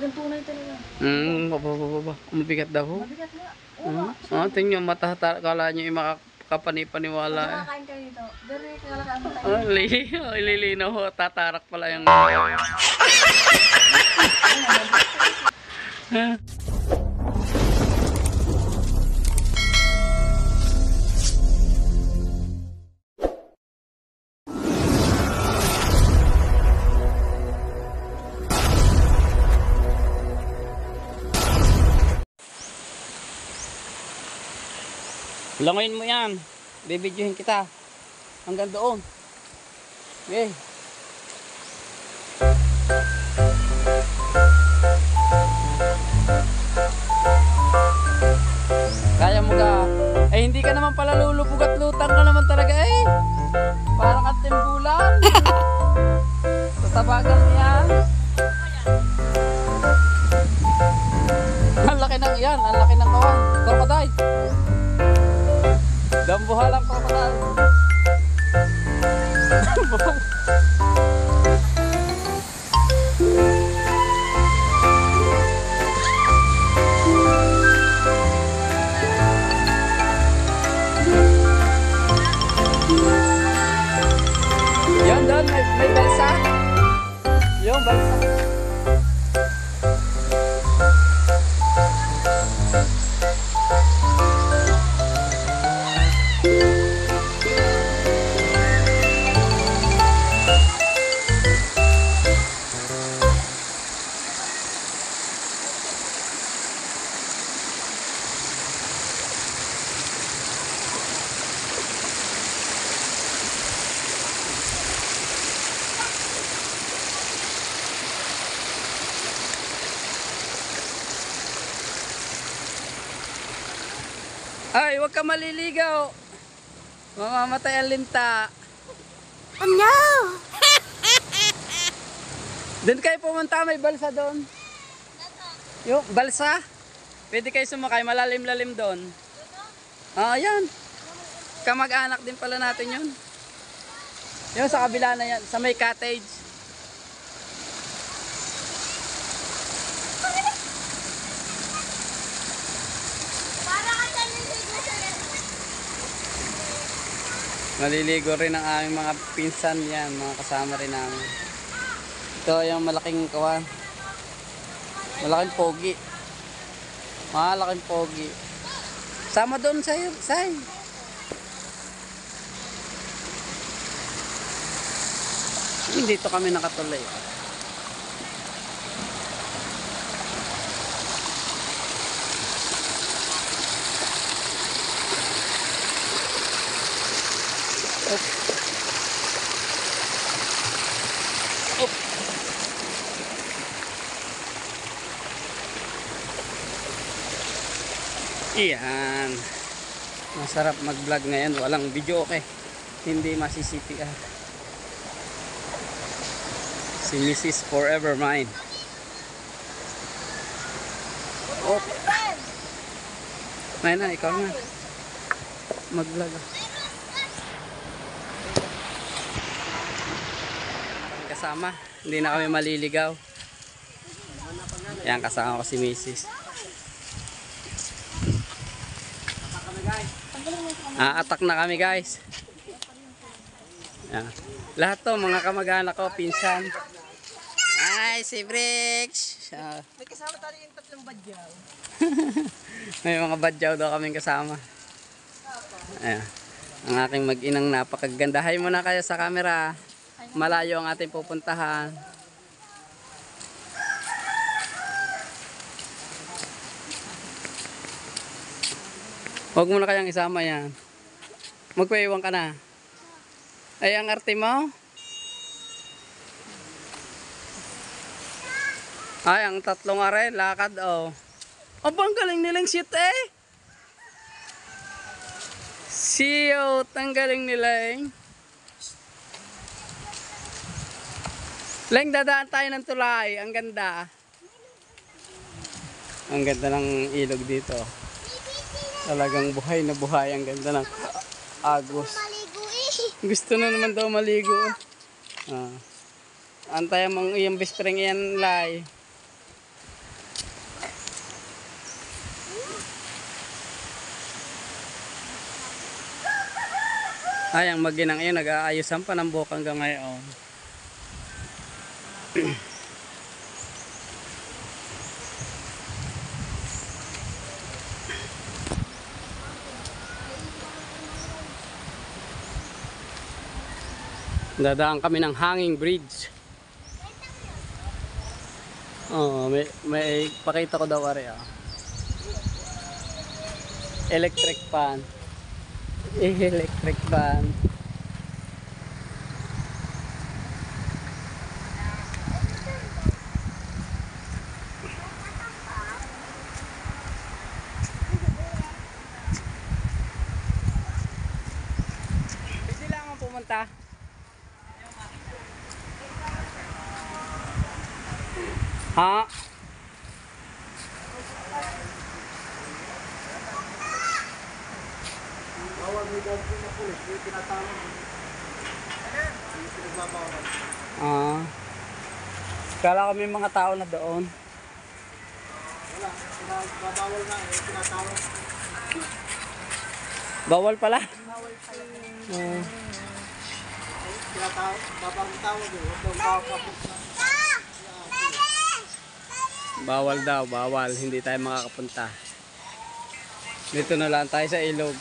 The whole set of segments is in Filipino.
Talagang tunay talaga. Baba. Mabigat daw. Mabigat nga. Tingnan mata, kala nyo yung makakapani-paniwala. Kumakain kayo dito. Dari, kalakaan mo tayo. Ililinaw ho, tatarak pala yung... Langoyin mo yan. Bibidyohin kita. Hanggang doon. Okay. Kaya mo ka. Eh hindi ka naman pala lulubog at lutang ka naman talaga eh. Parang at timbulan. Tatabagan mo yan. Ang laki ng yan. Ang laki ng kawan. Crocodile. Dambuhalang crocodile. Yan doon, may balsa. Yung balsa. Ay, huwag ka maliligaw. Mamamatay ang linta. Oh no! Doon kayo pumunta, may balsa doon. Yung balsa? Pwede kayo sumakay, malalim-lalim doon. Yan. Kamag-anak din pala natin yun. Yung sa kabila na yan, sa may cottage. Maliligo rin ang aming mga pinsan yan, mga kasama rin namin. Ito yung malaking kawan. Malaking pogi. Malaking pogi. Sama doon sa'yo, say. Dito kami nakatuloy. Iyan. Masarap mag-vlog ngayon. Walang video, okay. Hindi masisipi ka. Si Mrs. Forever Mine. Na, ikaw na. Mag-vlog. Kasama. Hindi na kami maliligaw. Yan, kasama ko si Mrs. Atak na kami guys. Yan. Lahat to mga kamag-anak ko, pinsan. Ay, si Bricks. May kasama tayo yung tatlong badyaw. May mga badyaw daw kaming kasama. Ayan. Ang aking mag-inang napakaganda. Hay muna kayo sa camera. Malayo ang ating pupuntahan. Huwag mo na kayang isama yan. Magpaiwan ka na. Ay, ang arte mo? Ay, ang tatlong are, lakad oh. Abang galing nilang shoot eh. Siyot, ang galing nilang. Leng, dadaan tayo ng tulay. Ang ganda. Ang ganda ng ilog dito. Talagang buhay na buhay. Ang ganda ng agos. Gusto na naman daw maligo. Antayan mong iyong best friend yan, Lai. Ay, ang maginang yun, nag-aayusan pa ng buhok hanggang ngayon. Dadaan kami ng hanging bridge. Oh, may pakita ko daw ari ah. Electric fan. Electric fan. Pwede lang ang pumunta. Ha? Ah. Kala ko may mga tao na doon. Wala, babawal na eh, tinatawag. Bawal pala. Bawal pala. Tinatawag, babawal tawag eh, huwag daw makakapot na. Bawal daw, bawal. Hindi tayo makakapunta. Dito na lang tayo sa ilog.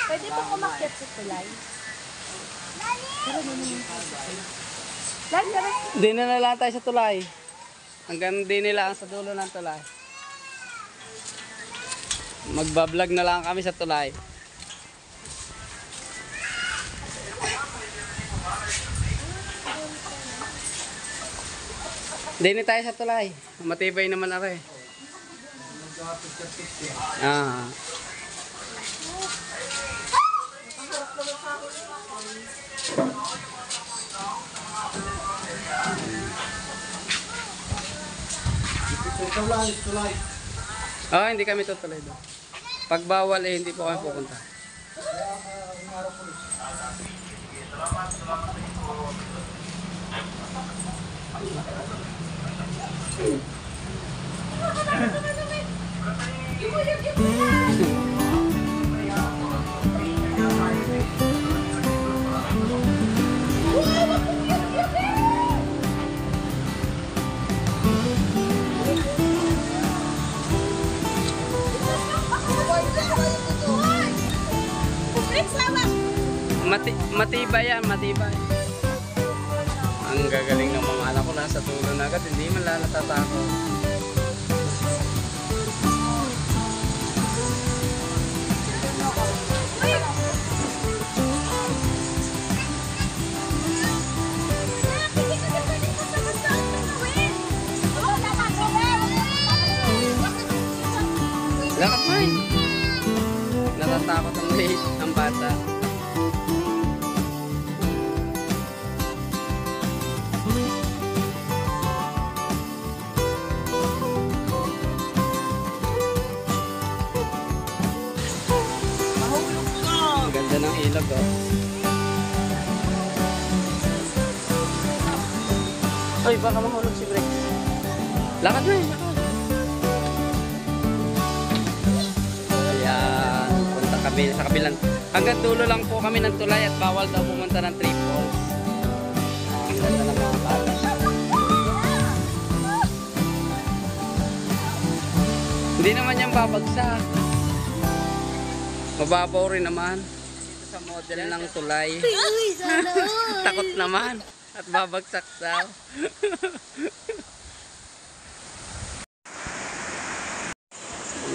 Pwede po kumakyat sa tulay. Lagi na. Di na lang tayo sa tulay. Hanggang di nila sa dulo ng tulay. Magbablog na lang kami sa tulay. Di na tayo sa tulay. Matibay naman are. Ah. Tulay. Oh, hindi kami tutuloy doon. Pag bawal eh, hindi po kami pupunta. Matibay yan, matibay. Ang gagaling ng mga anak ko, nasa tulo na agad, hindi man lang natatakot. Lakad mo eh. Natatakot ang late ang bata. Ang ganda ng ilog oh. Ay, baka mahulog si Brex. Lakad mo eh, lakad. Ayan, punta kami sa kabilang. Hanggang dulo lang po kami ng tulay at bawal daw pumunta ng triple. Ang ganda ng mga bata. Hindi naman yan babagsak. Mababaw rin naman. Dito sa model ng tulay. Takot naman. At babagsak daw.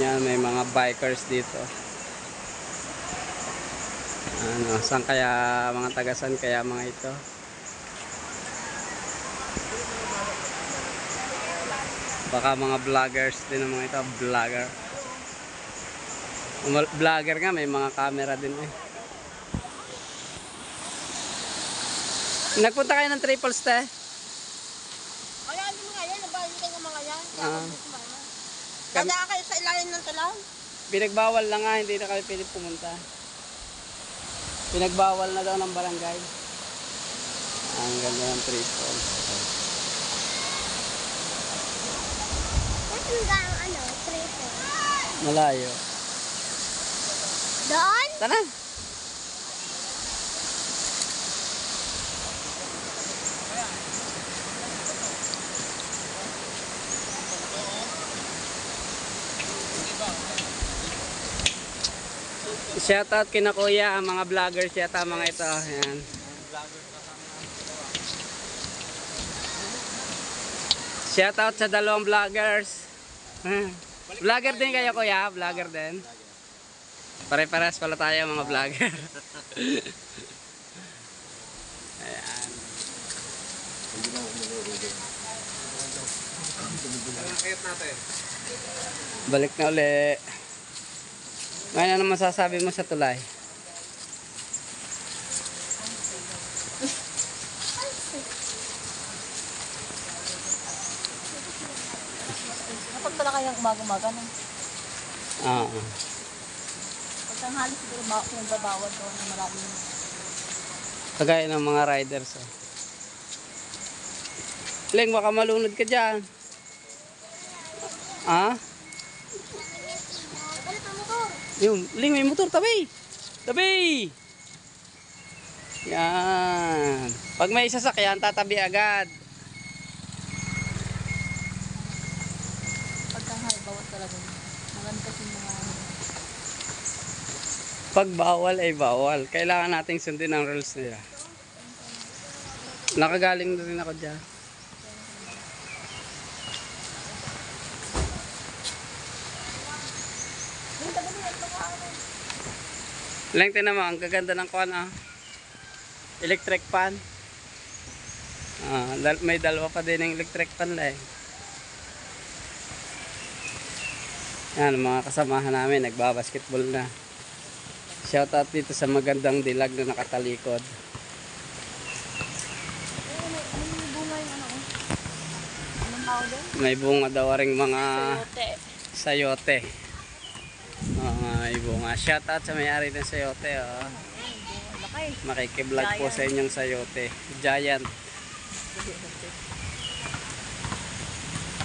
Yan, may mga bikers dito. Ano, saan kaya mga tagasan kaya mga ito? Baka mga vloggers din ang mga ito, vlogger. Vlogger nga, may mga camera din eh. Nagpunta kayo ng triples te? Kaya ano mga yan? Nabahin kayo ng mga yan? Kami- Kaya kayo sa ilalim ng tulay? Pinagbawal na nga, hindi na kami pwede pumunta. Pinagbawal na daw ng barangay. Ang ganda ng triples. Hanggang ano, triple. Malayo. Doon? Tara! Shoutout kina kuya, mga vloggers yata mga ito. Ayan. Shoutout sa dalawang vloggers. Vlogger din kayo kuya? Vlogger din? Pare-pares pala tayo mga vlogger. Ayan. Balik na uli. Ngayon, ano masasabi mo sa tulay? Kapag pala kayang umaga-umaga no? Oo. Pag tanghali siguro magbabawal doon ng maraming. Kagaya ng mga riders. Oh. Leng, baka malunod ka dyan. Ha? Yung, Ling, may motor, tabi! Tabi! Yan. Pag may sasakyan, tatabi agad. Pag tanghali, bawal talaga. Maganda kasi mga Pag bawal ay bawal. Kailangan nating sundin ang rules nila. Nakagaling na rin ako dyan. Lang tinan mo, ang gaganda ng kuwan ah. Electric fan. May dalawa pa din ng electric fan lang. Yan, mga kasamahan namin, nagbabasketball na. Shoutout dito sa magandang dilag na nakatalikod. anong tawag doon? May bunga daw ring mga Sayote. sayote. May bunga. Shoutout sa may-ari ng sayote. Oh. Laki. Makikiblog po sa inyong sayote. Giant.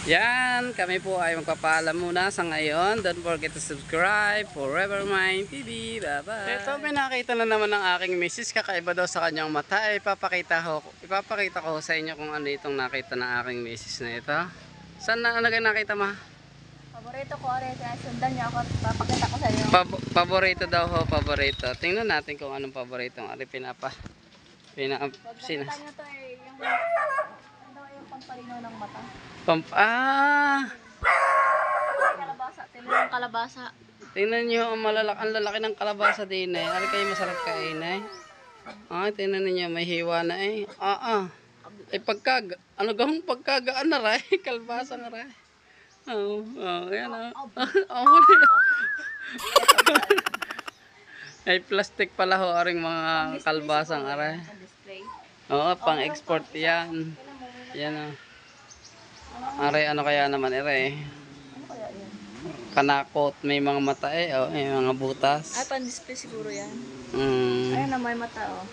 Yan, kami po ay magpapaalam muna sa ngayon. Don't forget to subscribe. Forever Mine TV. Bye-bye. Ito, may nakita na naman ng aking misis. Kakaiba daw sa kanyang mata. Ipapakita ko sa inyo kung ano itong nakita ng aking misis na ito. Saan na nakita ma? Paborito ko rin. Kaya sundan niya ako. Papakita ko sa inyo. Paborito daw ho, paborito. Tingnan natin kung anong paborito ang ari Pagkakita niyo to eh. Yung pampalino ng mata. Kalabasa. Tingnan yung kalabasa. Tingnan nyo, ang lalaki ng kalabasa din eh. Ari kayo masarap kain eh. Tingnan niyo, may hiwa na eh. Ano gawang pagkagaan na ray? Kalabasa na ray. Yan Ay, plastic pala ho, aring mga kalbasang aray. Display. Oo, pang-export yan. Yan o. Aray, ano kaya naman aray? Ano kaya yan? Kanakot, may mga mata eh. May mga butas. Ay, pan-display siguro yan. Mm. Ayun na, may mata oh.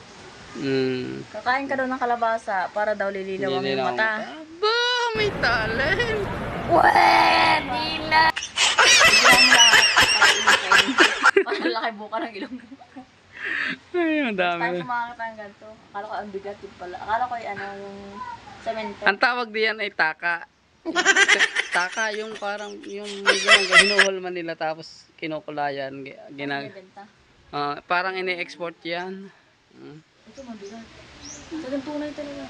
Mm. Kakain ka daw ng kalabasa para daw lililaw ang iyong mata. Ba, may talent. Pwede na! Biglang lahat. Parang laki buka ng ilong mo. Ay, ang dami. Tayo kumakakita ng ganito. Akala ko ang bigat din pala. Akala ko yung semento. Ang tawag diyan ay taka. Taka yung parang yung hinuhulman nila tapos kinukulayan. Benta. Parang ini-export yan. Ito mabigat. Talagang tunay talaga.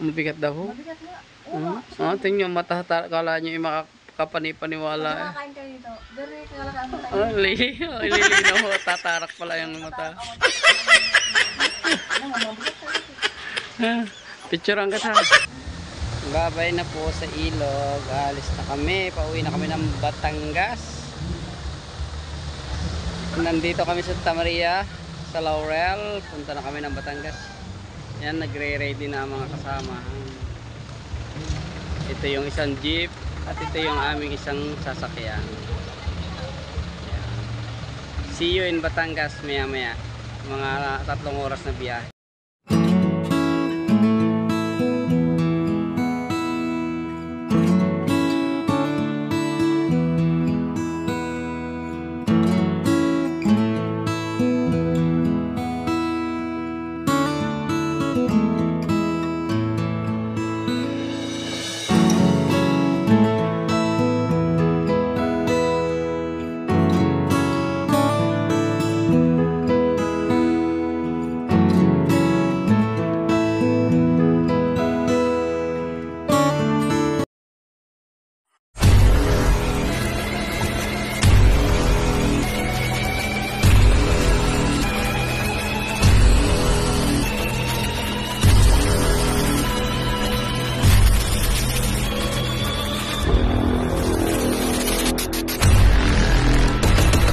Mabigat daw. Mabigat nga. Tingnan yung mata, kala nyo yung makapani-paniwala. Pag kumakain kayo dito, very kalaki ang mata. Lilinaw mo, tatarak pala yung mata. Picturean ka sa. Babay na po sa ilog. Alis na kami. Pauwi na kami ng Batangas. Nandito kami sa Santa Maria, sa Laurel. Punta na kami ng Batangas. Yan, nagre-ready na ang mga kasama. Ito yung isang jeep at ito yung aming isang sasakyan. Yan. See you in Batangas maya maya. Mga 3 oras na biyahe.